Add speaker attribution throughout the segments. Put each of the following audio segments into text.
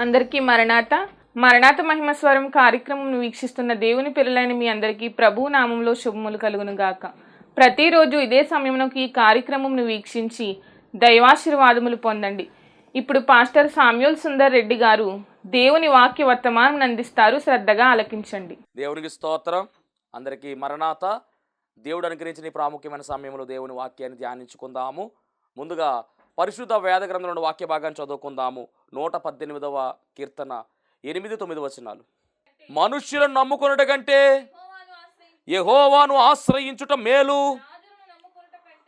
Speaker 1: అందరికీ మరణాత మరణాత మహిమ స్వరం కార్యక్రమం వీక్షిస్తున్న దేవుని పిల్లలైన మీ అందరికీ ప్రభు నామంలో శుభములు కలుగును గాక. ప్రతిరోజు ఇదే సమయంలోకి ఈ కార్యక్రమంను వీక్షించి దైవాశీర్వాదములు పొందండి. ఇప్పుడు పాస్టర్ సామ్యూల్ సుందర్ రెడ్డి గారు దేవుని వాక్య వర్తమానం అందిస్తారు. శ్రద్ధగా ఆలకించండి.
Speaker 2: దేవునికి స్తోత్రం. అందరికీ మరణాత. దేవుడు అనుగ్రహించిన ప్రాముఖ్యమైన సమయంలో దేవుని వాక్యాన్ని ధ్యానించుకుందాము. ముందుగా పరిశుద్ధ వేద గ్రంథంలోని వాక్య భాగాన్ని చదువుకుందాము. 118వ కీర్తన 8-9 వచనాలు. మనుష్యులను నమ్ముకొనుట కంటే యెహోవాను ఆశ్రయించుట మేలు,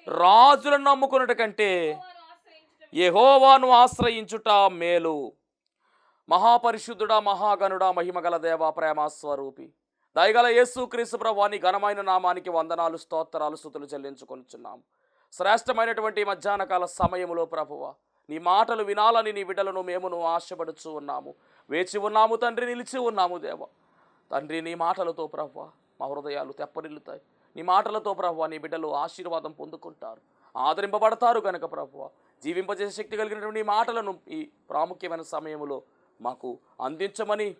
Speaker 2: రాజులను నమ్ముకొనుట కంటే యెహోవాను ఆశ్రయించుట మేలు. మహాపరిశుద్ధుడా, మహాగణుడా, మహిమగల దేవ, ప్రేమస్వరూపి, దయగల యేసు క్రీస్తు ప్రభువాని ఘనమైన నామానికి వందనాలు, స్తోత్రాలు, స్తుతులు చెల్లించుకొనుచున్నాము. శ్రేష్టమైనటువంటి మధ్యాహ్నకాల సమయములో ప్రభువా, నీ మాటలు వినాలని నీ బిడ్డలను మేమును ఆశపడుచు ఉన్నాము, వేచి ఉన్నాము తండ్రి, నిలిచి ఉన్నాము దేవ. తండ్రి, నీ మాటలతో ప్రభువా మా హృదయాలు తెప్పరిల్లుతాయి. నీ మాటలతో ప్రభువా నీ బిడ్డలు ఆశీర్వాదం పొందుకుంటారు, ఆదరింపబడతారు కనుక ప్రభువా జీవింపజేసే శక్తి కలిగినటువంటి నీ మాటలను ఈ ప్రాముఖ్యమైన సమయంలో మాకు అందించమని,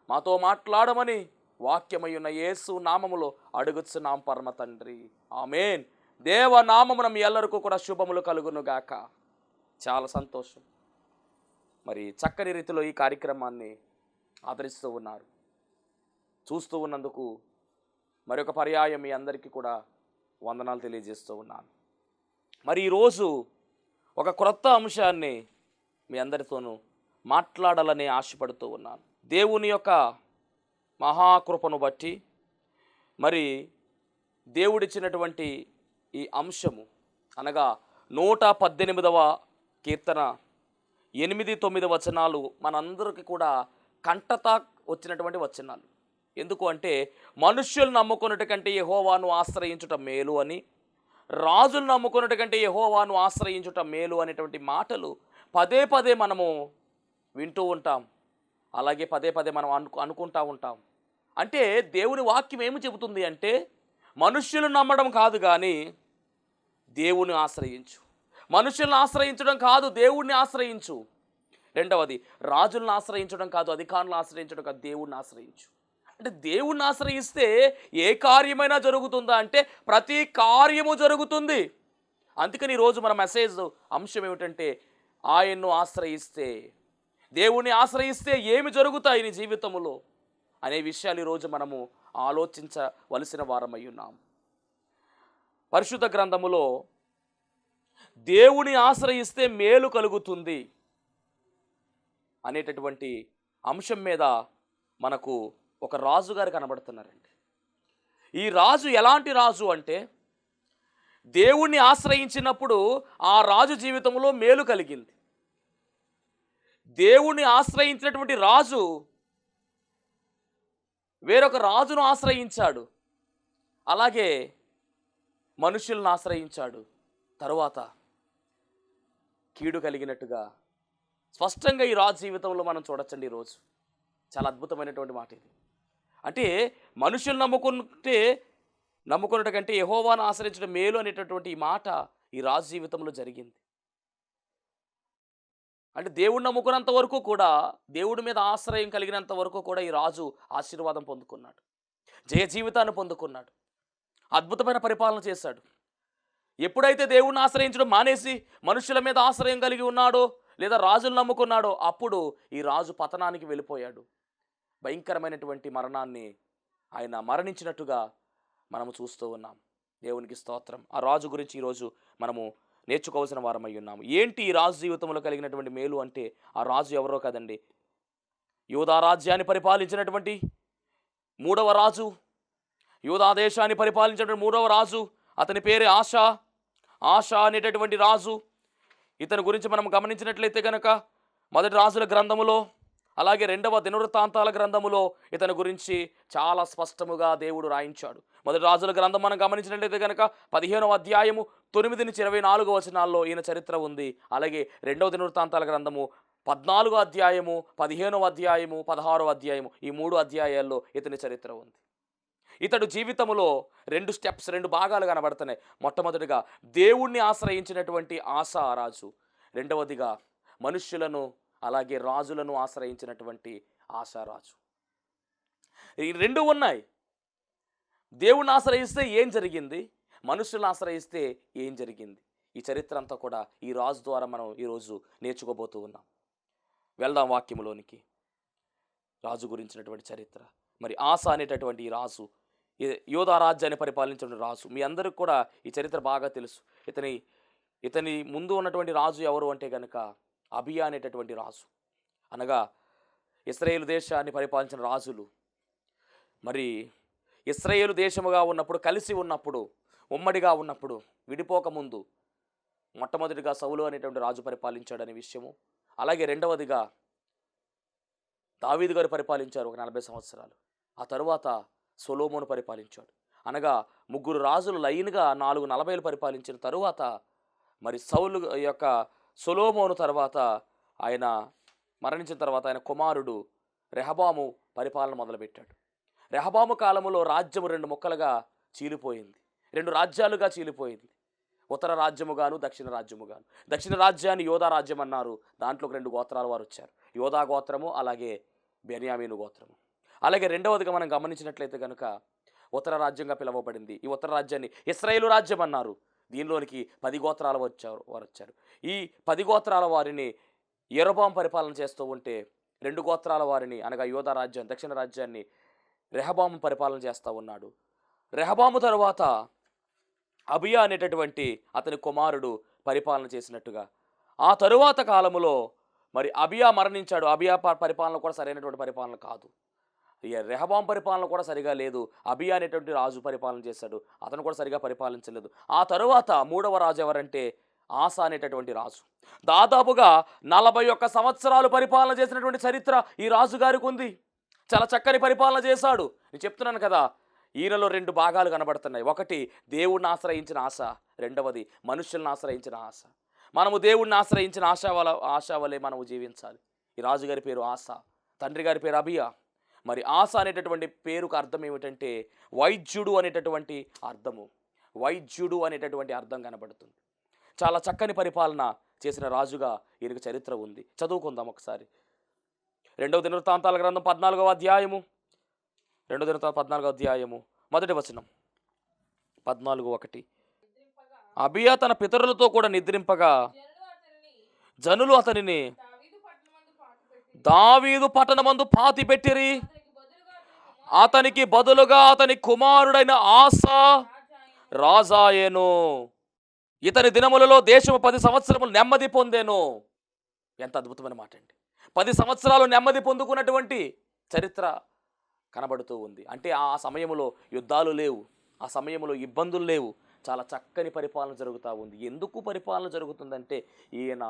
Speaker 2: మాతో మాట్లాడమని వాక్యమై ఉన్న యేసు నామములో అడుగుచున్నాం పరమ తండ్రి, ఆమేన్. దేవ నామమున మీ ಎಲ್ಲರಿಗೂ కూడా శుభములు కలుగునుగాక. చాలా సంతోషం. మరి చక్కని రీతిలో ఈ కార్యక్రమాన్ని ఆదరిస్తూ ఉన్నారు. చూస్తూ ఉన్నందుకు మరొక పర్యాయం మీ అందరికీ కూడా వందనాలు తెలియజేస్తూ ఉన్నాను. మరి ఈరోజు ఒక క్రొత్త అంశాన్ని మీ అందరితోనూ మాట్లాడాలని ఆశపడుతూ ఉన్నాను. దేవుని యొక్క మహాకృపను బట్టి మరి దేవుడిచ్చినటువంటి ఈ అంశము అనగా 118వ కీర్తన 8-9 వచనాలు మనందరికీ కూడా కంటత వచ్చినటువంటి వచనాలు. ఎందుకు అంటే మనుష్యులు నమ్ముకున్నట్టు కంటే యెహోవాను ఆశ్రయించుట మేలు అని, రాజులు నమ్ముకున్నట్టు కంటే యెహోవాను ఆశ్రయించుట మేలు అనేటువంటి మాటలు పదే పదే మనము వింటూ ఉంటాం. అలాగే పదే పదే మనం అనుకుంటూ ఉంటాం. అంటే దేవుని వాక్యం ఏమి చెబుతుంది అంటే మనుష్యులు నమ్మడం కాదు కానీ దేవుని ఆశ్రయించు. మనుషులను ఆశ్రయించడం కాదు, దేవుడిని ఆశ్రయించు. రెండవది, రాజులను ఆశ్రయించడం కాదు, అధికారులను ఆశ్రయించడం కాదు, దేవుడిని ఆశ్రయించు. అంటే దేవుడిని ఆశ్రయిస్తే ఏ కార్యమైనా జరుగుతుందా అంటే ప్రతి కార్యము జరుగుతుంది. అందుకని ఈరోజు మన మెసేజ్ అంశం ఏమిటంటే ఆయన్ను ఆశ్రయిస్తే, దేవుణ్ణి ఆశ్రయిస్తే ఏమి జరుగుతాయి నీ జీవితంలో అనే విషయాలు ఈరోజు మనము ఆలోచించవలసిన వారమై ఉన్నాం. పరిశుద్ధ గ్రంథములో దేవుని ఆశ్రయిస్తే మేలు కలుగుతుంది అనేటటువంటి అంశం మీద మనకు ఒక రాజుగారు కనబడుతున్నారండి. ఈ రాజు ఎలాంటి రాజు అంటే దేవుణ్ణి ఆశ్రయించినప్పుడు ఆ రాజు జీవితంలో మేలు కలిగింది. దేవుణ్ణి ఆశ్రయించినటువంటి రాజు వేరొక రాజును ఆశ్రయించాడు, అలాగే మనుషులను ఆశ్రయించాడు. తరువాత కీడు కలిగినట్టుగా స్పష్టంగా ఈ రాజు జీవితంలో మనం చూడొచ్చండి. ఈరోజు చాలా అద్భుతమైనటువంటి మాట ఇది. అంటే మనుషులు నమ్ముకున్నట్టు కంటే యెహోవాను ఆశ్రయించడం మేలు అనేటటువంటి ఈ మాట ఈ రాజు జీవితంలో జరిగింది. అంటే దేవుడు నమ్ముకున్నంత వరకు కూడా, దేవుడి మీద ఆశ్రయం కలిగినంత వరకు కూడా ఈ రాజు ఆశీర్వాదం పొందుకున్నాడు, జయ జీవితాన్ని పొందుకున్నాడు, అద్భుతమైన పరిపాలన చేశాడు. ఎప్పుడైతే దేవుడిని ఆశ్రయించడం మానేసి మనుషుల మీద ఆశ్రయం కలిగి ఉన్నాడో లేదా రాజులు నమ్ముకున్నాడో అప్పుడు ఈ రాజు పతనానికి వెళ్ళిపోయాడు. భయంకరమైనటువంటి మరణాన్ని ఆయన మరణించినట్టుగా మనము చూస్తూ ఉన్నాం. దేవునికి స్తోత్రం. ఆ రాజు గురించి ఈరోజు మనము నేర్చుకోవాల్సిన వారమై ఉన్నాము. ఏంటి ఈ రాజు జీవితంలో కలిగినటువంటి మేలు అంటే ఆ రాజు ఎవరో కదండి, యూదా రాజ్యాన్ని పరిపాలించినటువంటి 3వ రాజు, యూదా దేశాన్ని పరిపాలించినటువంటి 3వ రాజు, అతని పేరే ఆషా అనేటటువంటి రాజు. ఇతని గురించి మనం గమనించినట్లయితే కనుక మొదటి రాజుల గ్రంథములో అలాగే 2వ దినవృత్తాంతాల గ్రంథములో ఇతని గురించి చాలా స్పష్టముగా దేవుడు రాయించాడు. మొదటి రాజుల గ్రంథం మనం గమనించినట్లయితే కనుక 15వ అధ్యాయము 9-24 వచనాల్లో ఈయన చరిత్ర ఉంది. అలాగే 2వ దినవృత్తాంతాల గ్రంథము 14వ అధ్యాయము, 15వ అధ్యాయము, 16వ అధ్యాయము, ఈ 3 అధ్యాయాల్లో ఇతని చరిత్ర ఉంది. ఇతడు జీవితంలో 2 భాగాలు కనబడుతున్నాయి. మొట్టమొదటిగా దేవుణ్ణి ఆశ్రయించినటువంటి ఆసా రాజు, రెండవదిగా మనుష్యులను అలాగే రాజులను ఆశ్రయించినటువంటి ఆశారాజు. ఈ రెండు ఉన్నాయి. దేవుణ్ణి ఆశ్రయిస్తే ఏం జరిగింది, మనుషులను ఆశ్రయిస్తే ఏం జరిగింది, ఈ చరిత్ర అంతా కూడా ఈ రాజు ద్వారా మనం ఈరోజు నేర్చుకోబోతూ ఉన్నాం. వెళ్దాం వాక్యములోనికి. రాజు గురించినటువంటి చరిత్ర. మరి ఆస అనేటటువంటి ఈ రాజు యోధా రాజ్యాన్ని పరిపాలించిన రాజు. మీ అందరికి కూడా ఈ చరిత్ర బాగా తెలుసు. ఇతని ముందు ఉన్నటువంటి రాజు ఎవరు అంటే కనుక అబియా అనేటటువంటి రాజు. అనగా ఇశ్రాయేలు దేశాన్ని పరిపాలించిన రాజులు. మరి ఇశ్రాయేలు దేశముగా ఉన్నప్పుడు, కలిసి ఉన్నప్పుడు, ఉమ్మడిగా ఉన్నప్పుడు, విడిపోకముందు మొట్టమొదటిగా సౌలు అనేటువంటి రాజు పరిపాలించాడనే విషయము, అలాగే రెండవదిగా దావీదు గారు పరిపాలించారు ఒక 40 సంవత్సరాలు. ఆ తరువాత సొలొమోను పరిపాలించాడు. అనగా ముగ్గురు రాజులు లైన్గా 440 పరిపాలించిన తరువాత మరి సౌలు యొక్క సొలొమోను తర్వాత ఆయన మరణించిన తర్వాత ఆయన కుమారుడు రెహబాము పరిపాలన మొదలుపెట్టాడు. రెహబాము కాలంలో రాజ్యము 2 ముక్కలుగా చీలిపోయింది, 2 రాజ్యాలుగా చీలిపోయింది. ఉత్తర రాజ్యముగాను, దక్షిణ రాజ్యముగాను. దక్షిణ రాజ్యాన్ని యోధా రాజ్యం అన్నారు. దాంట్లోకి 2 గోత్రాల వారు వచ్చారు, యోధా గోత్రము అలాగే బెన్యామీను గోత్రము. అలాగే రెండవదిగా మనం గమనించినట్లయితే కనుక ఉత్తర రాజ్యంగా పిలువబడింది. ఈ ఉత్తర రాజ్యాన్ని ఇశ్రాయేలు రాజ్యం అన్నారు. దీనిలోనికి 10 గోత్రాల వారు వచ్చారు. ఈ 10 గోత్రాల వారిని యెరోబాము పరిపాలన చేస్తూ ఉంటే 2 గోత్రాల వారిని అనగా యోధా రాజ్యం, దక్షిణ రాజ్యాన్ని రెహబాము పరిపాలన చేస్తూ ఉన్నాడు. రెహబాము తరువాత అబియా అనేటటువంటి అతని కుమారుడు పరిపాలన చేసినట్టుగా ఆ తరువాత కాలములో మరి అబియా మరణించాడు. అబియా పరిపాలన కూడా సరైనటువంటి పరిపాలన కాదు. రెహబాము పరిపాలన కూడా సరిగా లేదు. అబియా అనేటువంటి రాజు పరిపాలన చేశాడు, అతను కూడా సరిగా పరిపాలించలేదు. ఆ తరువాత 3వ రాజు ఎవరంటే ఆస అనేటటువంటి రాజు. దాదాపుగా 41 సంవత్సరాలు పరిపాలన చేసినటువంటి చరిత్ర ఈ రాజుగారికి ఉంది. చాలా చక్కని పరిపాలన చేశాడు. నేను చెప్తున్నాను కదా, ఈయనలో 2 భాగాలు కనబడుతున్నాయి. ఒకటి దేవుణ్ణి ఆశ్రయించిన ఆశ, రెండవది మనుషులను ఆశ్రయించిన ఆశ. మనము దేవుణ్ణి ఆశ్రయించిన ఆశ వలె మనము జీవించాలి. ఈ రాజుగారి పేరు ఆస, తండ్రి గారి పేరు అబియా. మరి ఆస అనేటటువంటి పేరుకు అర్థం ఏమిటంటే వైద్యుడు అనేటటువంటి అర్థము. వైద్యుడు అనేటటువంటి అర్థం కనబడుతుంది. చాలా చక్కని పరిపాలన చేసిన రాజుగా ఈయనకు చరిత్ర ఉంది. చదువుకుందాం ఒకసారి. 2వ దినవృత్తాంతాల గ్రంథం 14వ అధ్యాయము, 2వ దినవృత్తాంతం 14వ అధ్యాయము 1వ వచనం. 14:1. అబియా తన పితరులతో కూడా నిద్రింపగా జనులు అతనిని దావీదు పట్టణమందు పాతిపెట్టిరి. అతనికి బదులుగా అతని కుమారుడైన ఆస రాజాయేను. ఇతని దినములలో దేశము 10 సంవత్సరములు నెమ్మది పొందేను. ఎంత అద్భుతమైన మాట అండి. 10 సంవత్సరాలు నెమ్మది పొందుకున్నటువంటి చరిత్ర కనబడుతూ ఉంది. అంటే ఆ సమయంలో యుద్ధాలు లేవు, ఆ సమయంలో ఇబ్బందులు లేవు, చాలా చక్కని పరిపాలన జరుగుతూ ఉంది. ఎందుకు పరిపాలన జరుగుతుందంటే ఈయన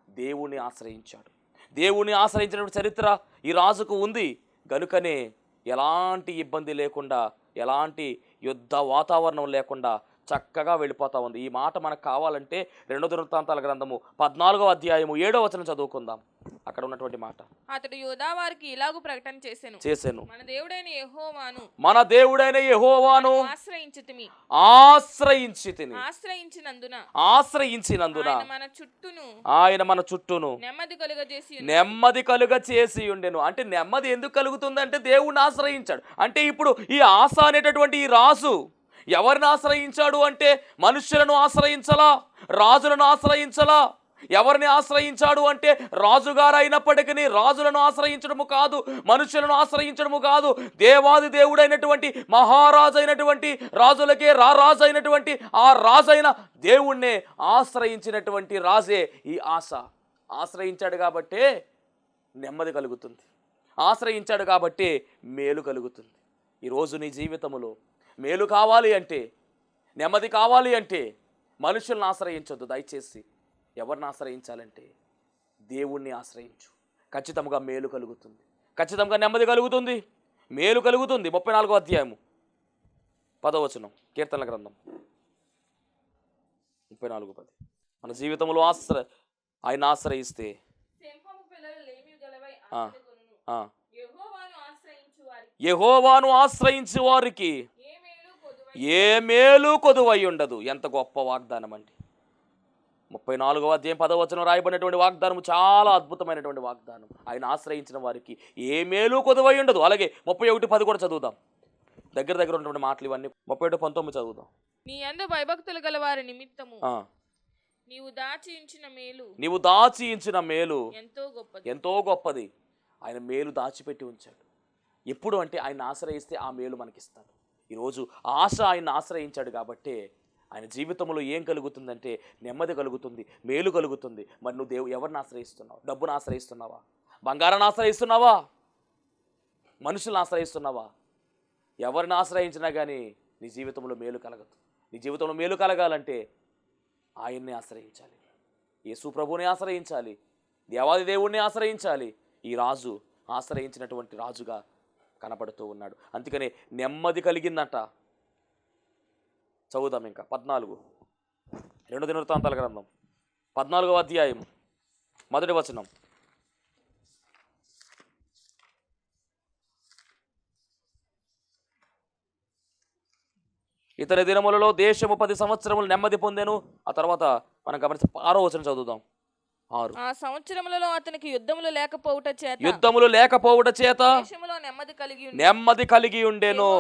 Speaker 2: దేవుణ్ణి ఆశ్రయించాడు. దేవుణ్ణి ఆశ్రయించినటువంటి చరిత్ర ఈ రాజుకు ఉంది. గనుకనే ఎలాంటి ఇబ్బంది లేకుండా, ఎలాంటి యుద్ధ వాతావరణం లేకుండా చక్కగా వెళ్ళిపోతూ ఉంది. ఈ మాట మనకు కావాలంటే 2వ దినవృత్తాంతాల గ్రంథము 14వ అధ్యాయము 7వ వచనం చదువుకుందాం. అక్కడ ఉన్నటువంటి మాట.
Speaker 1: అతడు యోధా వారికి ఇలాగు ప్రకటన చేసెను, మన దేవుడైన యెహోవాను ఆశ్రయించినందున ఆయన మన చుట్టూను నెమ్మది కలుగ చేసి ఉండెను. అంటే నెమ్మది ఎందుకు కలుగుతుందంటే దేవుణ్ణి ఆశ్రయించాడు. అంటే ఇప్పుడు ఈ ఆస అనేటటువంటి ఈ రాజు ఎవరిని ఆశ్రయించాడు అంటే మనుష్యులను ఆశ్రయించలా, రాజులను ఆశ్రయించలా. ఎవరిని ఆశ్రయించాడు అంటే రాజుగారు అయినప్పటికీ రాజులను ఆశ్రయించడము కాదు, మనుషులను ఆశ్రయించడము కాదు, దేవాది దేవుడైనటువంటి మహారాజు అయినటువంటి రాజులకే రాజు అయినటువంటి ఆ రాజైన దేవుణ్ణే ఆశ్రయించినటువంటి రాజే ఈ ఆస. ఆశ్రయించాడు కాబట్టే నెమ్మది కలుగుతుంది, ఆశ్రయించాడు కాబట్టే మేలు కలుగుతుంది. ఈరోజు నీ జీవితంలో మేలు కావాలి అంటే, నెమ్మది కావాలి అంటే మనుషులను ఆశ్రయించొద్దు. దయచేసి ఎవరిని ఆశ్రయించాలంటే దేవుణ్ణి ఆశ్రయించు. ఖచ్చితంగా మేలు కలుగుతుంది, ఖచ్చితంగా నెమ్మది కలుగుతుంది, మేలు కలుగుతుంది. 34వ అధ్యాయము 10వ వచనం, కీర్తనల గ్రంథం 34:10. మన జీవితంలో ఆయన ఆశ్రయిస్తే యెహోవాను ఆశ్రయించు వారికి ఏ మేలు కొదువై ఉండదు. ఎంత గొప్ప వాగ్దానం అండి.
Speaker 2: 34వ అధ్యాయం 10వ వచనం రాయబడినటువంటి వాగ్దానం చాలా అద్భుతమైనటువంటి వాగ్దానం. ఆయన ఆశ్రయించిన వారికి ఏ మేలు కొదువై ఉండదు. అలాగే 31:10 కూడా చదువుదాం. దగ్గర ఉన్నటువంటి మాటలు ఇవన్నీ. 31:19 చదువుదాం.
Speaker 1: నీ యందు భయభక్తులు గల వారి నిమిత్తము నీవు దాచి ఉంచిన మేలు ఎంతో గొప్పది.
Speaker 2: ఆయన మేలు దాచిపెట్టి ఉంచాడు. ఎప్పుడు అంటే ఆయన ఆశ్రయిస్తే ఆ మేలు మనకిస్తాడు. ఈరోజు ఆశ ఆయన ఆశ్రయించాడు కాబట్టి ఆయన జీవితంలో ఏం కలుగుతుందంటే నెమ్మది కలుగుతుంది, మేలు కలుగుతుంది. మరి నువ్వు ఎవరిని ఆశ్రయిస్తున్నావు? డబ్బును ఆశ్రయిస్తున్నావా? బంగారాన్ని ఆశ్రయిస్తున్నావా? మనుషులను ఆశ్రయిస్తున్నావా? ఎవరిని ఆశ్రయించినా కానీ నీ జీవితంలో మేలు కలగదు. నీ జీవితంలో మేలు కలగాలంటే ఆయన్ని ఆశ్రయించాలి, యేసు ప్రభువుని ఆశ్రయించాలి, దేవాది దేవుణ్ణి ఆశ్రయించాలి. ఈ రాజు ఆశ్రయించినటువంటి రాజుగా కనపడుతూ ఉన్నాడు. అందుకనే నెమ్మది కలిగిందంట. చదువుదాం ఇంకా 14 2 దినవృత్తాంతాల గ్రంథం 14వ అధ్యాయం 1వ వచనం. ఇతని దినములలో దేశము 10 సంవత్సరములు నెమ్మది పొందెను. ఆ తర్వాత మనం గమనిస్తే 6వ వచనం చదువుదాం. 6
Speaker 1: ఆ సంవత్సరములలో అతనికి యుద్ధములు లేకపోవుట చేత దేశములో నెమ్మది కలిగి ఉండెను.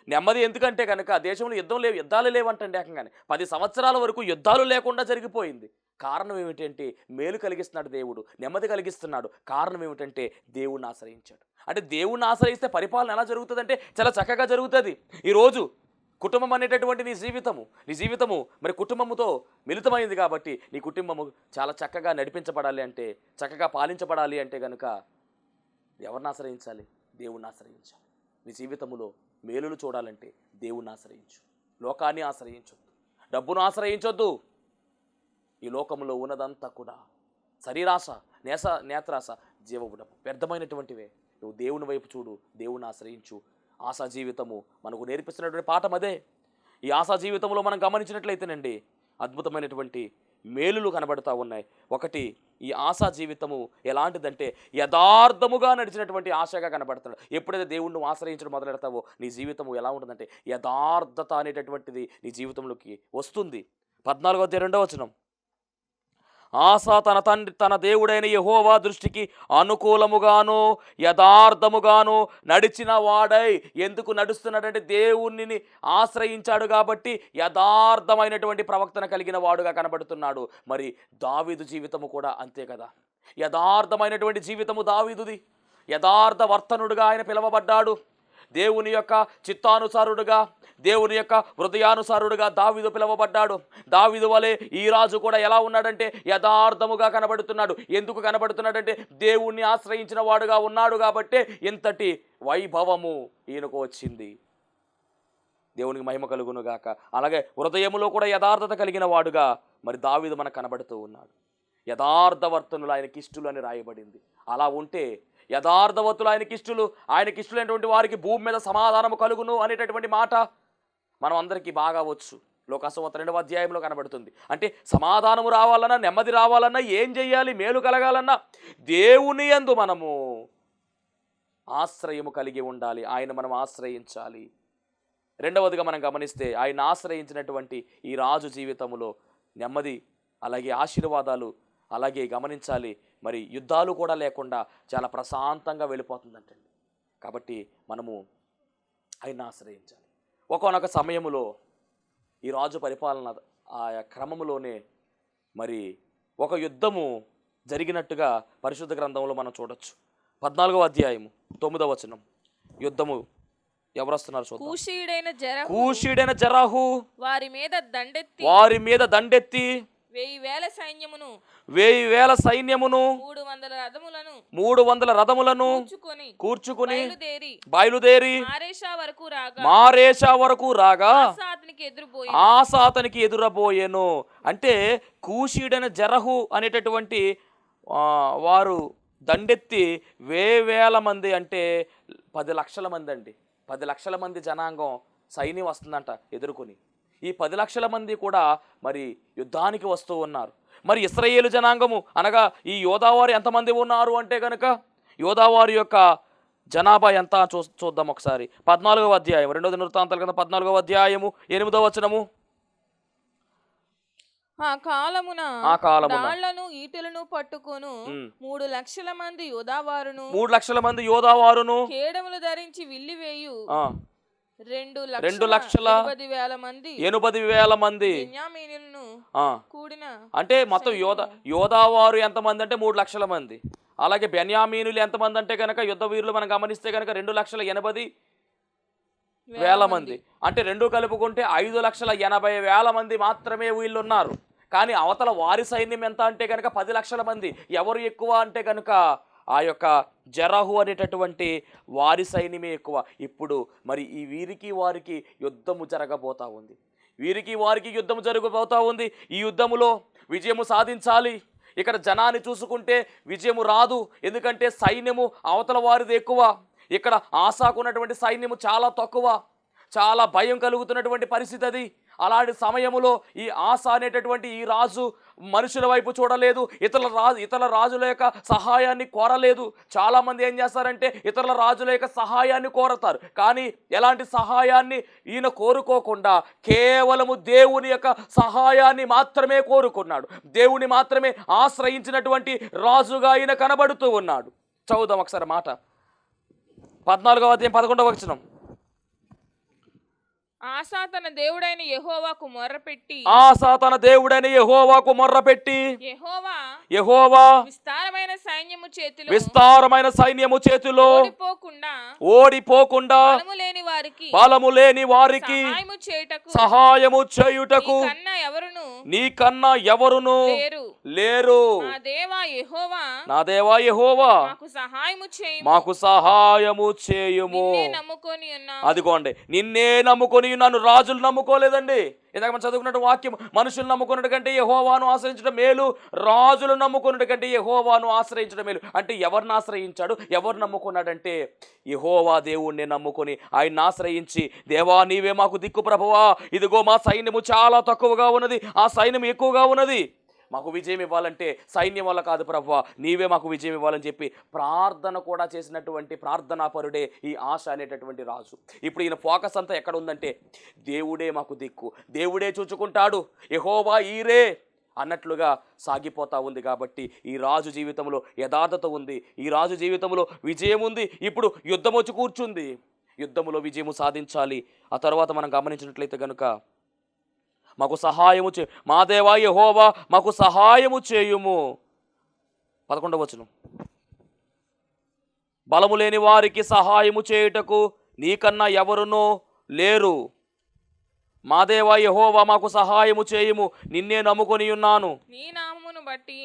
Speaker 2: నెమ్మది ఎందుకంటే కనుక దేశంలో యుద్ధాలు లేవంటండి. ఏకంగానే 10 సంవత్సరాల వరకు యుద్ధాలు లేకుండా జరిగిపోయింది. కారణం ఏమిటంటే మేలు కలిగిస్తున్నాడు దేవుడు, నెమ్మది కలిగిస్తున్నాడు. కారణం ఏమిటంటే దేవుణ్ణి ఆశ్రయించాడు. అంటే దేవుణ్ణి ఆశ్రయిస్తే పరిపాలన ఎలా జరుగుతుందంటే చాలా చక్కగా జరుగుతుంది. ఈరోజు కుటుంబం అనేటటువంటి నీ జీవితము మరి కుటుంబముతో మిళితమైంది కాబట్టి నీ కుటుంబము చాలా చక్కగా నడిపించబడాలి అంటే, చక్కగా పాలించబడాలి అంటే కనుక ఎవరిని ఆశ్రయించాలి? దేవుణ్ణి ఆశ్రయించాలి. నీ జీవితంలో మేలులు చూడాలంటే దేవుణ్ణి ఆశ్రయించు, లోకాన్ని ఆశ్రయించొద్దు, డబ్బును ఆశ్రయించొద్దు. ఈ లోకంలో ఉన్నదంతా కూడా శరీరాశ, నేత్రాశ, జీవబుడము వ్యర్థమైనటువంటివే. నువ్వు దేవుని వైపు చూడు, దేవుణ్ణి ఆశ్రయించు. ఆశా జీవితము మనకు నేర్పిస్తున్నటువంటి పాఠం అదే. ఈ ఆశా జీవితంలో మనం గమనించినట్లయితేనండి అద్భుతమైనటువంటి మేలులు కనబడుతూ ఉన్నాయి. ఒకటి, ఈ ఆశా జీవితము ఎలాంటిదంటే యథార్థముగా నడిచినటువంటి ఆశగా కనబడుతున్నాడు. ఎప్పుడైతే దేవుణ్ణి ఆశ్రయించడం మొదలెడతావో నీ జీవితము ఎలా ఉంటుందంటే యథార్థత అనేటటువంటిది నీ జీవితంలోకి వస్తుంది. 14వ అధ్యాయం 2వ వచనం. ఆసా తన దేవుడైన యెహోవా దృష్టికి అనుకూలముగాను యథార్థముగాను నడిచిన వాడై. ఎందుకు నడుస్తున్నాడంటే దేవుణ్ణి ఆశ్రయించాడు కాబట్టి యథార్థమైనటువంటి ప్రవక్తన కలిగిన వాడుగా కనబడుతున్నాడు. మరి దావీదు జీవితము కూడా అంతే కదా. యథార్థమైనటువంటి జీవితము దావీదుది. యథార్థ వర్తనుడుగా ఆయన పిలువబడ్డాడు. దేవుని యొక్క చిత్తానుసారుడుగా, దేవుని యొక్క హృదయానుసారుడుగా దావీదు పిలువబడ్డాడు. దావీదు వలె ఈ రాజు కూడా ఎలా ఉన్నాడంటే యథార్థముగా కనబడుతున్నాడు. ఎందుకు కనబడుతున్నాడంటే దేవుణ్ణి ఆశ్రయించిన వాడుగా ఉన్నాడు కాబట్టే ఇంతటి వైభవము ఈయనకు వచ్చింది. దేవునికి మహిమ కలుగును గాక. అలాగే హృదయములో కూడా యథార్థత కలిగిన వాడుగా మరి దావీదు మనకు కనబడుతూ ఉన్నాడు. యథార్థవర్తనులు ఆయనకి ఇష్టలు అని రాయబడింది. అలా ఉంటే యథార్థవతులు ఆయనకిష్టులైనటువంటి వారికి భూమి మీద సమాధానము కలుగును అనేటటువంటి మాట మనం అందరికీ బాగా వచ్చు. లోకాసువార్త 2వ అధ్యాయంలో కనబడుతుంది. అంటే సమాధానము రావాలన్నా, నెమ్మది రావాలన్నా ఏం చెయ్యాలి? మేలు కలగాలన్నా దేవుని యందు మనము ఆశ్రయము కలిగి ఉండాలి. ఆయన మనం ఆశ్రయించాలి. రెండవదిగా మనం గమనిస్తే ఆయన ఆశ్రయించినటువంటి ఈ రాజు జీవితంలో నెమ్మది, అలాగే ఆశీర్వాదాలు, అలాగే గమనించాలి మరి యుద్ధాలు కూడా లేకుండా చాలా ప్రశాంతంగా వెళ్ళిపోతుందంటండి. కాబట్టి మనము ఆయన ఆశ్రయించాలి. ఒకానొక సమయంలో ఈ రాజు పరిపాలన ఆ క్రమంలోనే మరి ఒక యుద్ధము జరిగినట్టుగా పరిశుద్ధ గ్రంథంలో మనం చూడొచ్చు. 14వ అధ్యాయము 9వ వచనం. యుద్ధము ఎవరు వస్తున్నారు చూద్దాం. కూషీడైన జరాహు వారి మీద దండెత్తి 1000 సైన్యమును 300 రథములను కూర్చుకుని బయలుదేరి మారేషా వరకు రాగా ఆసా అతనికి ఎదురబోయెను. అంటే కూషీడైన జరహు అనేటటువంటి వారు దండెత్తి 1000 మంది, అంటే 10 లక్షల మంది అండి. 10 లక్షల మంది జనాంగం సైన్యం వస్తుందంట ఎదుర్కొని. ఈ 10 లక్షల మంది కూడా మరి యుద్ధానికి వస్తూ ఉన్నారు. మరి ఇశ్రాయేలు జనాంగము అనగా ఈ యోధావారు ఎంతమంది ఉన్నారు అంటే కనుక యోధావారి యొక్క జనాభా ఎంత చూద్దాం ఒకసారి. 14వ అధ్యాయం 2 దినవృత్తాంతాల కింద 14వ అధ్యాయము 8వ వచనము.
Speaker 1: ఆ కాలమున
Speaker 2: ఆ కాలమున
Speaker 1: డాళ్లను ఈటెలను పట్టుకొను 3,00,000 మంది యోధావారును
Speaker 2: 3,00,000 మంది యోధావారును
Speaker 1: కేడములు ధరించి విల్లివేయు
Speaker 2: ఆ,
Speaker 1: 2,80,000 మంది
Speaker 2: 80,000 మంది
Speaker 1: బెన్యామీనులను
Speaker 2: ఆ,
Speaker 1: కూడిన
Speaker 2: అంటే మొత్తం యోధావారు ఎంతమంది అంటే 3,00,000 మంది. అలాగే బెన్యామీనులు ఎంతమంది అంటే కనుక యుద్ధ వీరులు మనం గమనిస్తే కనుక 2,80,000 మంది. అంటే రెండు కలుపుకుంటే 5,80,000 మంది మాత్రమే వీళ్ళు ఉన్నారు. కానీ అవతల వారి సైన్యం ఎంత అంటే కనుక 10,00,000 మంది. ఎవరు ఎక్కువ అంటే కనుక ఆ యొక్క జరహు అనేటటువంటి వారి సైన్యమే ఎక్కువ. ఇప్పుడు మరి ఈ వీరికి వారికి యుద్ధము జరగబోతా ఉంది. వీరికి వారికి యుద్ధము జరగబోతా ఉంది. ఈ యుద్ధములో విజయము సాధించాలి. ఇక్కడ జనాన్ని చూసుకుంటే విజయము రాదు, ఎందుకంటే సైన్యము అవతల వారిది ఎక్కువ. ఇక్కడ ఆసాకున్నటువంటి సైన్యము చాలా తక్కువ. చాలా భయం కలుగుతున్నటువంటి పరిస్థితి అది. అలాంటి సమయంలో ఈ ఆస అనేటటువంటి ఈ రాజు మనుషుల వైపు చూడలేదు, ఇతర రాజుల యొక్క సహాయాన్ని కోరలేదు. చాలామంది ఏం చేస్తారంటే ఇతరుల రాజుల యొక్క సహాయాన్ని కోరతారు, కానీ ఎలాంటి సహాయాన్ని ఈయన కోరుకోకుండా కేవలము దేవుని యొక్క సహాయాన్ని మాత్రమే కోరుకున్నాడు. దేవుని మాత్రమే ఆశ్రయించినటువంటి రాజుగా ఈయన కనబడుతూ ఉన్నాడు. చదువుదాం ఒకసారి మాట. 14వ అధ్యాయం 11వ వచనం.
Speaker 1: ఆసా తన దేవుడైన యెహోవాకు మొర్రపెట్టి
Speaker 2: యెహోవా విస్తారమైన సైన్యము చేతిలో ఓడిపోకుండా బలము లేని వారికి సహాయము చేయుటకు నీకన్నా ఎవరును లేరు. నా దేవా యెహోవా మాకు సహాయము చేయుము. అదిగోండి, నిన్నే నమ్ముకొని నన్ను. రాజులు నమ్ముకోలేదండి. ఇందాక మనం చదువుకున్నట్టు వాక్యం, మనుషులు నమ్ముకున్నట్టు కంటే యెహోవాను ఆశ్రయించడం మేలు, రాజులు నమ్ముకున్నట్టు కంటే యెహోవాను ఆశ్రయించడం మేలు. అంటే ఎవరిని ఆశ్రయించాడు, ఎవరు నమ్ముకున్నాడంటే యెహోవా దేవుణ్ణి నమ్ముకొని ఆయన్ని ఆశ్రయించి, దేవా నీవే మాకు దిక్కు ప్రభువా, ఇదిగో మా సైన్యము చాలా తక్కువగా ఉన్నది, ఆ సైన్యం ఎక్కువగా ఉన్నది, మాకు విజయం ఇవ్వాలంటే సైన్యం వల్ల కాదు ప్రభువా, నీవే మాకు విజయం ఇవ్వాలని చెప్పి ప్రార్థన కూడా చేసినటువంటి ప్రార్థనాపరుడే ఈ ఆశ అనేటటువంటి రాజు. ఇప్పుడు ఈయన ఫోకస్ అంతా ఎక్కడ ఉందంటే దేవుడే మాకు దిక్కు, దేవుడే చూచుకుంటాడు, యెహోవా ఈరే అన్నట్లుగా సాగిపోతా ఉంది. కాబట్టి ఈ రాజు జీవితంలో యథార్థత ఉంది, ఈ రాజు జీవితంలో విజయం ఉంది. ఇప్పుడు యుద్ధం వచ్చి కూర్చుంది, యుద్ధంలో విజయము సాధించాలి. ఆ తర్వాత మనం గమనించినట్లయితే కనుక మాకు సహాయము మా దేవా యెహోవా మాకు సహాయము చేయుము. 11వ వచనం. బలము లేని వారికి సహాయము చేయుటకు నీకన్నా ఎవరునో లేరు. మా దేవా యెహోవా మాకు సహాయము చేయుము, నిన్నే నమ్ముకొని ఉన్నాను.
Speaker 1: నీ నామమును బట్టి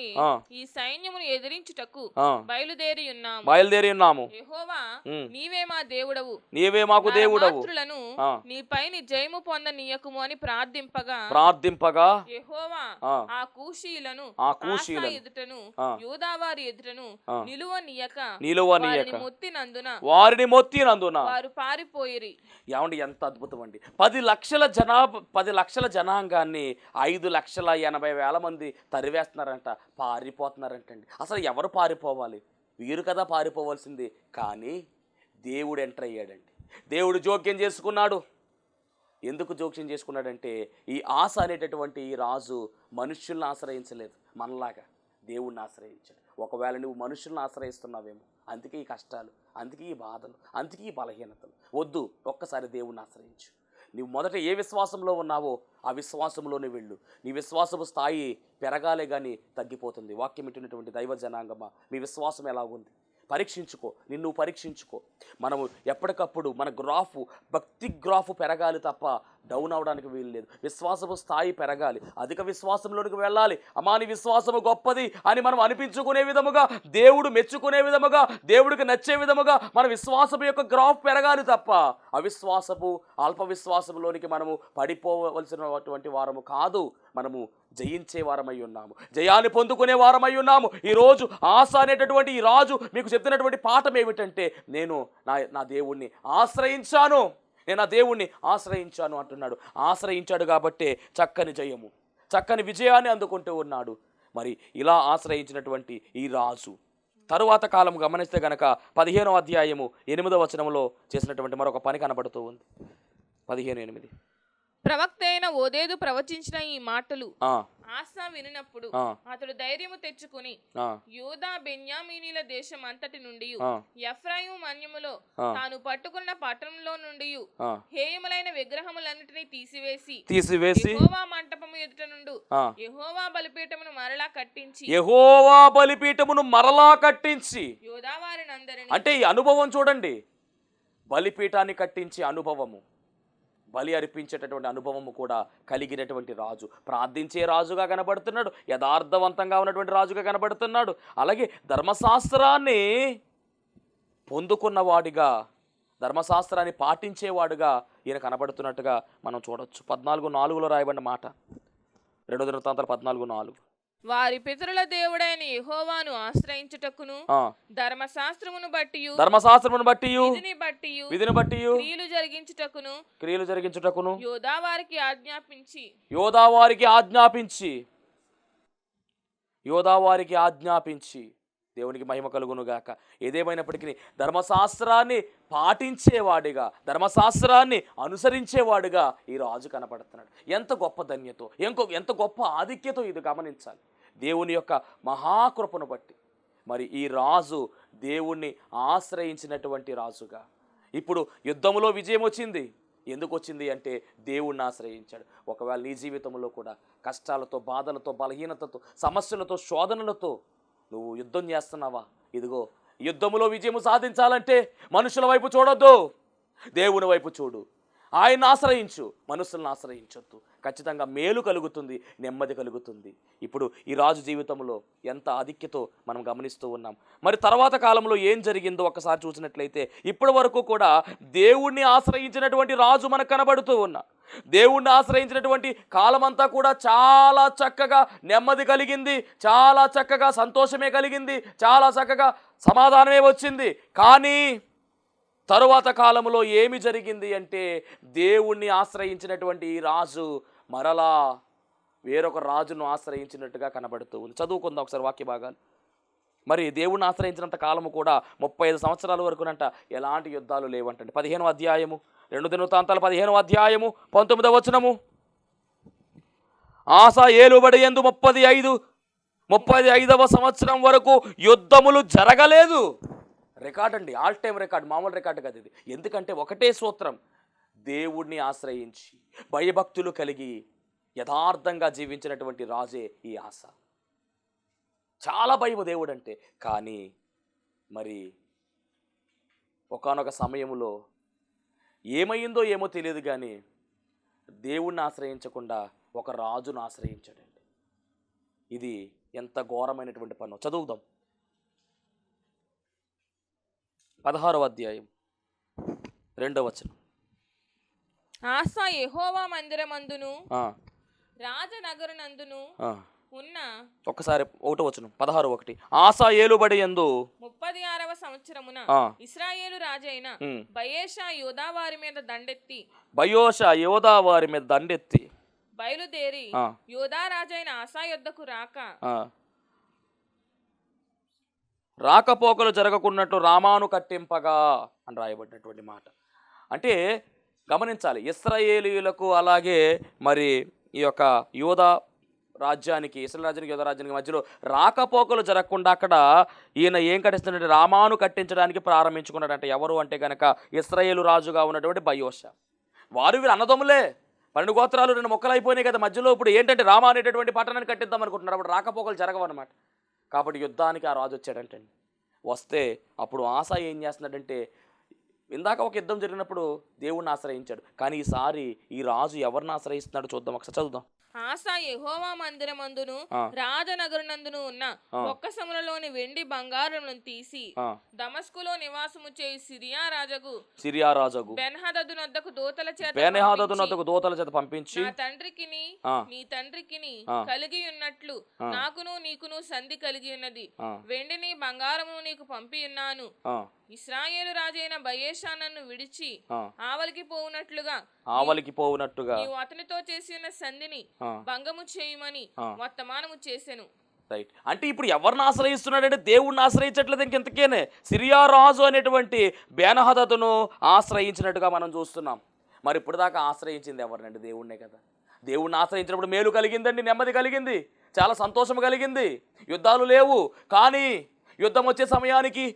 Speaker 1: ఈ సైన్యమును ఎదిరించుటకు బయలుదేరి ఉన్నాము. యెహోవా నీవే మా దేవుడవు,
Speaker 2: నీవే మాకు దేవుడవు,
Speaker 1: నీ పైన జయము పొందనీయకుము అని ప్రార్థింపగా యెహోవా ఆ కూషీలను ఎదుటను యూదావారి ఎదుటను నిలువనీయక
Speaker 2: వారిని మొత్తినందున
Speaker 1: వారు పారిపోయిరి.
Speaker 2: ఏమండి, ఎంత అద్భుతం అండి. 10 లక్షల జనాంగాన్ని 5,80,000 మంది తరివేస్తున్నారంట, పారిపోతున్నారంటండి. అసలు ఎవరు పారిపోవాలి? వీరు కదా పారిపోవాల్సింది. కానీ దేవుడు ఎంటర్ అయ్యాడండి, దేవుడు జోక్యం చేసుకున్నాడు. ఎందుకు జోక్యం చేసుకున్నాడంటే ఈ ఆశ అనేటటువంటి ఈ రాజు మనుష్యుల్ని ఆశ్రయించలేదు, మనలాగా దేవుణ్ణి ఆశ్రయించాడు. ఒకవేళ నువ్వు మనుషుల్ని ఆశ్రయిస్తున్నావేమో, అందుకే ఈ కష్టాలు, అందుకే ఈ బాధలు, అందుకే ఈ బలహీనతలు. వద్దు, ఒక్కసారి దేవుణ్ణి ఆశ్రయించు. నీవు మొదట ఏ విశ్వాసంలో ఉన్నావో ఆ విశ్వాసంలోనే వెళ్ళు. నీ విశ్వాసపు స్థాయి పెరగాలే కానీ తగ్గిపోతుంది. వాక్యం ఇచ్చినటువంటి దైవ జనాంగమా, మీ విశ్వాసం ఎలా ఉంది? పరీక్షించుకో, నిన్ను పరీక్షించుకో. మనము ఎప్పటికప్పుడు మన భక్తి గ్రాఫ్ పెరగాలి తప్ప డౌన్ అవడానికి వీలు లేదు. విశ్వాసపు స్థాయి పెరగాలి, అధిక విశ్వాసంలోనికి వెళ్ళాలి. అమాని విశ్వాసము గొప్పది అని మనం అనిపించుకునే విధముగా, దేవుడు మెచ్చుకునే విధముగా, దేవుడికి నచ్చే విధముగా మన విశ్వాసపు యొక్క గ్రాఫ్ పెరగాలి తప్ప అవిశ్వాసపు అల్ప విశ్వాసంలోనికి మనము పడిపోవలసినటువంటి వారము కాదు. మనము జయించే వారమై ఉన్నాము, జయాన్ని పొందుకునే వారమై ఉన్నాము. ఈరోజు ఆశ అనేటటువంటి ఈ రాజు మీకు చెప్తున్నటువంటి పాఠం ఏమిటంటే, నేను నా దేవుణ్ణి ఆశ్రయించాను, నేను ఆ దేవుణ్ణి ఆశ్రయించాను అంటున్నాడు. ఆశ్రయించాడు కాబట్టే చక్కని జయము, చక్కని విజయాన్ని అందుకుంటూ ఉన్నాడు. మరి ఇలా ఆశ్రయించినటువంటి ఈ రాజు తరువాత కాలం గమనిస్తే గనక 15వ అధ్యాయము 8వ వచనంలో చేసినటువంటి మరొక పని కనబడుతూ ఉంది. 15:8.
Speaker 1: ప్రవక్త అయిన ఓదేదు ప్రవచించిన ఈ మాటలు
Speaker 2: ఆ,
Speaker 1: ఆసా వినినప్పుడు
Speaker 2: ఆ,
Speaker 1: అతడు ధైర్యము తెచ్చుకుని
Speaker 2: ఆ,
Speaker 1: యూదా బెన్యామీనీల దేశం అంతటి నుండి
Speaker 2: ఆ,
Speaker 1: ఎఫ్రాయిము మన్యములో
Speaker 2: ఆ,
Speaker 1: తాను పట్టుకున్న పట్టణంలో నుండి
Speaker 2: ఆ.
Speaker 1: హేయములైన విగ్రహములన్నిటినీ తీసివేసి
Speaker 2: తీసివేసి
Speaker 1: యెహోవా మంటపము ఎదుట నుండు
Speaker 2: ఆ,
Speaker 1: యెహోవా బలిపీఠమును మరలా కట్టించి
Speaker 2: యెహోవా బలిపీఠమును మరలా కట్టించి.
Speaker 1: యోదావారినందరినీ
Speaker 2: అంటే ఈ అనుభవం చూడండి, బలిపీఠాన్ని కట్టించే అనుభవము, బలి అర్పించేటటువంటి అనుభవము కూడా కలిగినటువంటి రాజు, ప్రార్థించే రాజుగా కనబడుతున్నాడు, యథార్థవంతంగా ఉన్నటువంటి రాజుగా కనబడుతున్నాడు. అలాగే ధర్మశాస్త్రాన్ని పొందుకున్నవాడిగా, ధర్మశాస్త్రాన్ని పాటించేవాడుగా ఈయన కనబడుతున్నట్టుగా మనం చూడొచ్చు. 14:4 రాయబడిన మాట, 2 దినవృత్తాంతాలు 14:4.
Speaker 1: వారి పితరుల దేవుడైన యెహోవాను ఆశ్రయించుటకును ధర్మశాస్త్రమును బట్టి
Speaker 2: ధర్మశాస్త్రమును బట్టి విధిని బట్టి క్రియలు జరిగించుటకును
Speaker 1: యోదావారికి
Speaker 2: ఆజ్ఞాపించి దేవునికి మహిమ కలుగును గాక. ఏదేమైనప్పటికీ ధర్మశాస్త్రాన్ని పాటించేవాడిగా, ధర్మశాస్త్రాన్ని అనుసరించేవాడుగా ఈ రాజు కనపడుతున్నాడు. ఎంత గొప్ప ధన్యతో, ఎంత గొప్ప ఆధిక్యతో ఇది గమనించాలి. దేవుని యొక్క మహాకృపను బట్టి మరి ఈ రాజు దేవుణ్ణి ఆశ్రయించినటువంటి రాజుగా, ఇప్పుడు యుద్ధములో విజయం వచ్చింది. ఎందుకు వచ్చింది అంటే దేవుణ్ణి ఆశ్రయించాడు. ఒకవేళ నీ జీవితంలో కూడా కష్టాలతో, బాధలతో, బలహీనతతో, సమస్యలతో, శోధనలతో నువ్వు యుద్ధం చేస్తున్నావా? ఇదిగో, యుద్ధములో విజయము సాధించాలంటే మనుషుల వైపు చూడొద్దు, దేవుని వైపు చూడు. ఆయన్ని ఆశ్రయించు, మనుషులను ఆశ్రయించొద్దు. ఖచ్చితంగా మేలు కలుగుతుంది, నెమ్మది కలుగుతుంది. ఇప్పుడు ఈ రాజు జీవితంలో ఎంత ఆధిక్యతో మనం గమనిస్తూ ఉన్నాం. మరి తర్వాత కాలంలో ఏం జరిగిందో ఒక్కసారి చూసినట్లయితే, ఇప్పటి వరకు కూడా దేవుణ్ణి ఆశ్రయించినటువంటి రాజు మనకు కనబడుతూ ఉన్నాడు. దేవుణ్ణి ఆశ్రయించినటువంటి కాలమంతా కూడా చాలా చక్కగా నెమ్మది కలిగింది, చాలా చక్కగా సంతోషమే కలిగింది, చాలా చక్కగా సమాధానమే వచ్చింది. కానీ తరువాత కాలంలో ఏమి జరిగింది అంటే, దేవుణ్ణి ఆశ్రయించినటువంటి ఈ రాజు మరలా వేరొక రాజును ఆశ్రయించినట్టుగా కనబడుతూ ఉంది. చదువుకుందాం ఒకసారి వాక్య భాగాలు. మరి దేవుణ్ణి ఆశ్రయించినంత కాలము కూడా 35 సంవత్సరాల వరకునంట ఎలాంటి యుద్ధాలు లేవంటండి. 15వ అధ్యాయము, 2 దినవృత్తాంతాలు 15వ అధ్యాయము 19వ వచనము. ఆసా ఏలుబడి యందు 35వ సంవత్సరం వరకు యుద్ధములు జరగలేదు. రికార్డ్ అండి, ఆల్ టైమ్ రికార్డ్, మామూలు రికార్డు కాదు ఇది. ఎందుకంటే ఒకటే సూత్రం, దేవుణ్ణి ఆశ్రయించి భయభక్తులు కలిగి యథార్థంగా జీవించినటువంటి రాజే ఈ ఆస. చాలా భయము దేవుడు అంటే. కానీ మరి ఒకానొక సమయంలో ఏమైందో ఏమో తెలియదు, కానీ దేవుణ్ణి ఆశ్రయించకుండా ఒక రాజును ఆశ్రయించాడండి. ఇది ఎంత ఘోరమైనటువంటి పని. చదువుదాం 16వ అధ్యాయం 2వ వచనం.
Speaker 1: ఆసా యెహోవా మందిరమందును రాజనగరునందును ఉన్న,
Speaker 2: ఒక్కసారి 1వ వచనం 16:1. ఆసా ఏలుబడి యందు
Speaker 1: 36వ సంవత్సరమున ఇశ్రాయేలు రాజైన బయేషా యోదావారి మీద దండెత్తి బయలుదేరి యోదా రాజైన ఆసా యొద్దకు
Speaker 2: రాకపోకలు జరగకున్నట్లు రామాను కట్టింపగా అని రాయబడినటువంటి మాట. అంటే గమనించాలి, ఇశ్రాయేలీయులకు అలాగే మరి ఈ యొక్క యోధా రాజ్యానికి, ఇశ్రాయేల్ రాజ్యానికి, యోధా రాజ్యానికి మధ్యలో రాకపోకలు జరగకుండా అక్కడ ఈయన ఏం కట్టిస్తున్నాడంటే రామాను కట్టించడానికి ప్రారంభించుకున్నాడంటే. ఎవరు అంటే కనుక ఇశ్రాయేలు రాజుగా ఉన్నటువంటి బయోషా. వీరు అన్నదమ్ములే, 12 గోత్రాలు 2 మొక్కలు అయిపోయినాయి కదా మధ్యలో. ఇప్పుడు ఏంటంటే రామా అనేటటువంటి పట్టణాన్ని కట్టిద్దాం అనుకుంటున్నారు. అప్పుడు రాకపోకలు జరగవన్నమాట. కాబట్టి యుద్ధానికి ఆ రాజు వచ్చాడంటండి. వస్తే అప్పుడు ఆసా ఏం చేస్తున్నాడంటే, ఇందాక ఒక యుద్ధం జరిగినప్పుడు దేవుణ్ణి ఆశ్రయించాడు, కానీ ఈసారి ఈ రాజు ఎవరిని ఆశ్రయిస్తున్నాడు చూద్దాం, ఒకసారి చదువుదాం.
Speaker 1: ఆసా యెహోవా మందిరమందును రాజనగరునందును ఉన్న ఒక్కసములలోని వెండి బంగారములను తీసి దమస్కులో నివాసము చేయు సిరియా రాజుకు బెన్హదదునొద్దకు దూతల చేత పంపించి, నా తండ్రికిని నీ తండ్రికిని కలిగి ఉన్నట్లు నాకును నీకును సంధి కలిగి ఉన్నది. వెండిని బంగారమును నీకు పంపి ఉన్నాను. ఇశ్రాయేలు రాజైన బయేషా నన్ను విడిచి ఆవలికి పోవునట్లుగా నీవు అతనితో చేసి ఉన్న సంధిని భంగము చేయమని వర్తమానము చేసెను.
Speaker 2: రైట్. అంటే ఇప్పుడు ఎవరిని ఆశ్రయిస్తున్నాడంటే దేవుణ్ణి ఆశ్రయించట్లేదు. ఇంకెంతకేనే సిరియా రాజు అనేటువంటి బెన్హదదును ఆశ్రయించినట్టుగా మనం చూస్తున్నాం. మరి ఇప్పుడు దాకా ఆశ్రయించింది ఎవరినండి? దేవుణ్ణే కదా. దేవుణ్ణి ఆశ్రయించినప్పుడు మేలు కలిగిందండి, నెమ్మది కలిగింది, చాలా సంతోషం కలిగింది. యుద్ధాలు లేవు. కానీ యుద్ధం వచ్చే సమయానికి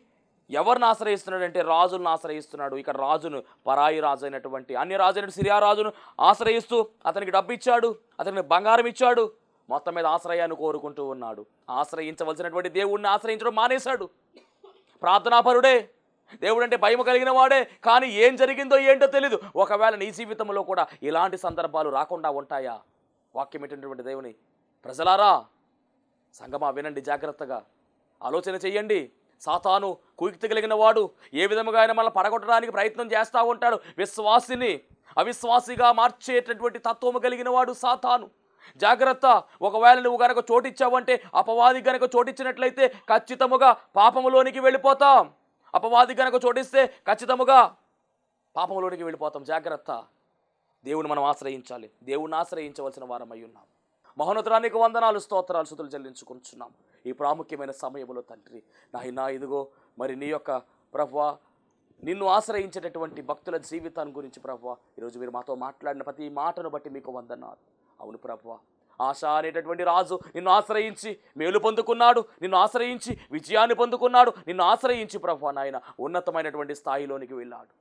Speaker 2: ఎవరిని ఆశ్రయిస్తున్నాడంటే రాజులను ఆశ్రయిస్తున్నాడు. ఇక్కడ రాజును, పరాయి రాజు అయినటువంటి అన్య రాజు అయినటువంటి సిరియా రాజును ఆశ్రయిస్తూ అతనికి డబ్బు ఇచ్చాడు, అతనికి బంగారం ఇచ్చాడు, మొత్తం మీద ఆశ్రయాన్ని కోరుకుంటూ ఉన్నాడు. ఆశ్రయించవలసినటువంటి దేవుణ్ణి ఆశ్రయించడం మానేశాడు. ప్రార్థనాపరుడే, దేవుడు అంటే భయం కలిగిన వాడే, కానీ ఏం జరిగిందో ఏంటో తెలీదు. ఒకవేళ నీ జీవితంలో కూడా ఇలాంటి సందర్భాలు రాకుండా ఉంటాయా? వాక్యం ఏంటంటే దేవుని ప్రజలారా, సంగమా వినండి, జాగ్రత్తగా ఆలోచన చెయ్యండి. సాతాను కుయుక్తి కలిగిన వాడు ఏ విధముగా ఆయన మనల్ని పడగొట్టడానికి ప్రయత్నం చేస్తూ ఉంటాడు. విశ్వాసిని అవిశ్వాసిగా మార్చేటటువంటి తత్వము కలిగిన వాడు సాతాను. జాగ్రత్త. ఒకవేళ నువ్వు గనక చోటిచ్చావంటే, అపవాది గనక చోటిచ్చినట్లయితే ఖచ్చితముగా పాపములోనికి వెళ్ళిపోతాం. అపవాది గనక చోటిస్తే ఖచ్చితముగా పాపములోనికి వెళ్ళిపోతాం. జాగ్రత్త. దేవుని మనం ఆశ్రయించాలి. దేవుణ్ణి ఆశ్రయించవలసిన వారమై ఉన్నాం. మహోన్నతురానికి వందనాలు, స్తోత్రాలు, స్తుతులు చెల్లించుకుంటున్నాం ఈ ప్రాముఖ్యమైన సమయంలో తండ్రి. నాయనా, ఇదిగో మరి నీ యొక్క ప్రభువా, నిన్ను ఆశ్రయించేటటువంటి భక్తుల జీవితాన్ని గురించి ప్రభువా ఈరోజు మీరు మాతో మాట్లాడిన ప్రతి మాటను బట్టి మీకు వందనాలు. అవును ప్రభువా, ఆశ అనేటటువంటి రాజు నిన్ను ఆశ్రయించి మేలు పొందుకున్నాడు, నిన్ను ఆశ్రయించి విజయాన్ని పొందుకున్నాడు, నిన్ను ఆశ్రయించి ప్రభువా నాయన ఉన్నతమైనటువంటి స్థాయిలోనికి వెళ్ళాడు.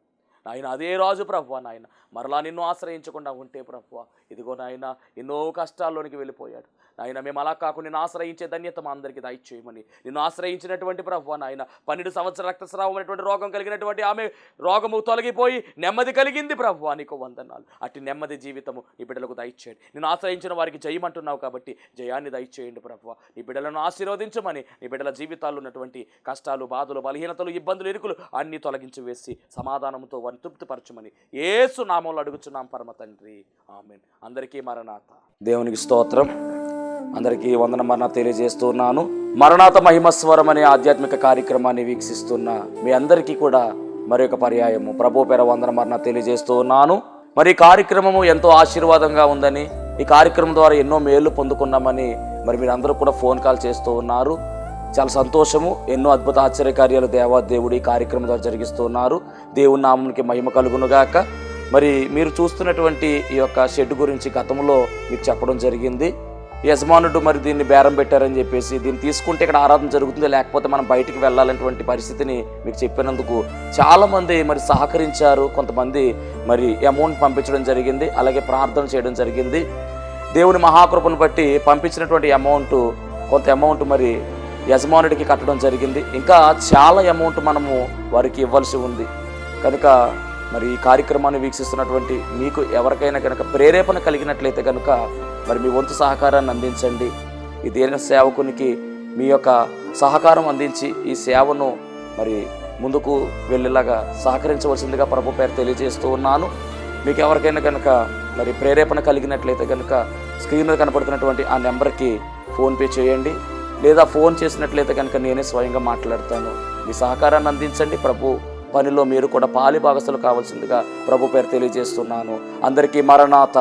Speaker 2: నాయన అదే రాజు ప్రభువా నాయన మరలా నిన్ను ఆశ్రయించకుండా ఉంటే ప్రభువా ఇదిగో నాయన ఎన్నో కష్టాల్లోనికి వెళ్ళిపోయాడు. నాయన మేము అలా కాకుండా నిన్ను ఆశ్రయించే ధన్యత మా అందరికీ దయచేయమని, నిన్ను ఆశ్రయించినటువంటి ప్రభువా నాయన 12 సంవత్సరాల రక్తస్రావం అనేటువంటి రోగం కలిగినటువంటి ఆమె రోగము తొలగిపోయి నెమ్మది కలిగింది. ప్రభువా నీకు వందనాలు. అట్టి నెమ్మది జీవితము నీ బిడ్డలకు దయచేయండి. నిన్ను ఆశ్రయించిన వారికి జయమంటున్నావు కాబట్టి జయాన్ని దయచేయండి ప్రభువా. నీ బిడ్డలను ఆశీర్వదించమని, నీ బిడ్డల జీవితాల్లో ఉన్నటువంటి కష్టాలు, బాధలు, బలహీనతలు, ఇబ్బందులు, ఇరుకులు అన్నీ తొలగించి వేసి సమాధానంతో వారిని తృప్తిపరచమని యేసు నామములో అడుగుచున్నాం పరమ తండ్రి, ఆమేన్. అందరికీ మరణాత. దేవునికి స్తోత్రం. అందరికీ వందన మరణాత తెలియజేస్తున్నాను. మరణాత మహిమస్వరం అనే ఆధ్యాత్మిక కార్యక్రమాన్ని వీక్షిస్తున్న మీ అందరికీ కూడా మరొక పర్యాయము ప్రభు పేర వందన మరణాత తెలియజేస్తూ ఉన్నాను. మరి ఈ కార్యక్రమము ఎంతో ఆశీర్వాదంగా ఉందని, ఈ కార్యక్రమం ద్వారా ఎన్నో మేళ్లు పొందుకున్నామని మరి మీరు అందరూ కూడా ఫోన్ కాల్ చేస్తూ ఉన్నారు. చాలా సంతోషము. ఎన్నో అద్భుత ఆశ్చర్యకార్యాలు దేవాదేవుడు ఈ కార్యక్రమం ద్వారా జరిగిస్తూ ఉన్నారు. దేవుని నామమునికి మహిమ కలుగునుగాక. మరి మీరు చూస్తున్నటువంటి ఈ యొక్క షెడ్ గురించి గతంలో మీకు చెప్పడం జరిగింది. యజమానుడు మరి దీన్ని బేరం పెట్టారని చెప్పేసి, దీన్ని తీసుకుంటే ఇక్కడ ఆరాధన జరుగుతుంది, లేకపోతే మనం బయటికి వెళ్ళాలనేటువంటి పరిస్థితిని మీకు చెప్పినందుకు చాలామంది మరి సహకరించారు. కొంతమంది మరి అమౌంట్ పంపించడం జరిగింది, అలాగే ప్రార్థన చేయడం జరిగింది. దేవుని మహాకృపను బట్టి పంపించినటువంటి కొంత అమౌంట్ మరి యజమానుడికి కట్టడం జరిగింది. ఇంకా చాలా అమౌంట్ మనము వారికి ఇవ్వాల్సి ఉంది. కనుక మరి ఈ కార్యక్రమాన్ని వీక్షిస్తున్నటువంటి మీకు ఎవరికైనా కనుక ప్రేరేపణ కలిగినట్లయితే కనుక మరి మీ వంతు సహకారాన్ని అందించండి. ఈ దీన సేవకునికి మీ యొక్క సహకారం అందించి ఈ సేవను మరి ముందుకు వెళ్ళేలాగా సహకరించవలసిందిగా ప్రభు పేరు తెలియజేస్తూ ఉన్నాను. మీకు ఎవరికైనా కనుక మరి ప్రేరేపణ కలిగినట్లయితే కనుక స్క్రీన్ మీద కనపడుతున్నటువంటి ఆ నెంబర్కి ఫోన్పే చేయండి, లేదా ఫోన్ చేసినట్లయితే కనుక నేనే స్వయంగా మాట్లాడతాను. మీ సహకారాన్ని అందించండి. ప్రభు పనిలో మీరు కూడా పాలి భాగస్తులు కావాల్సిందిగా ప్రభు పేరు తెలియజేస్తున్నాను. అందరికీ మరణాత.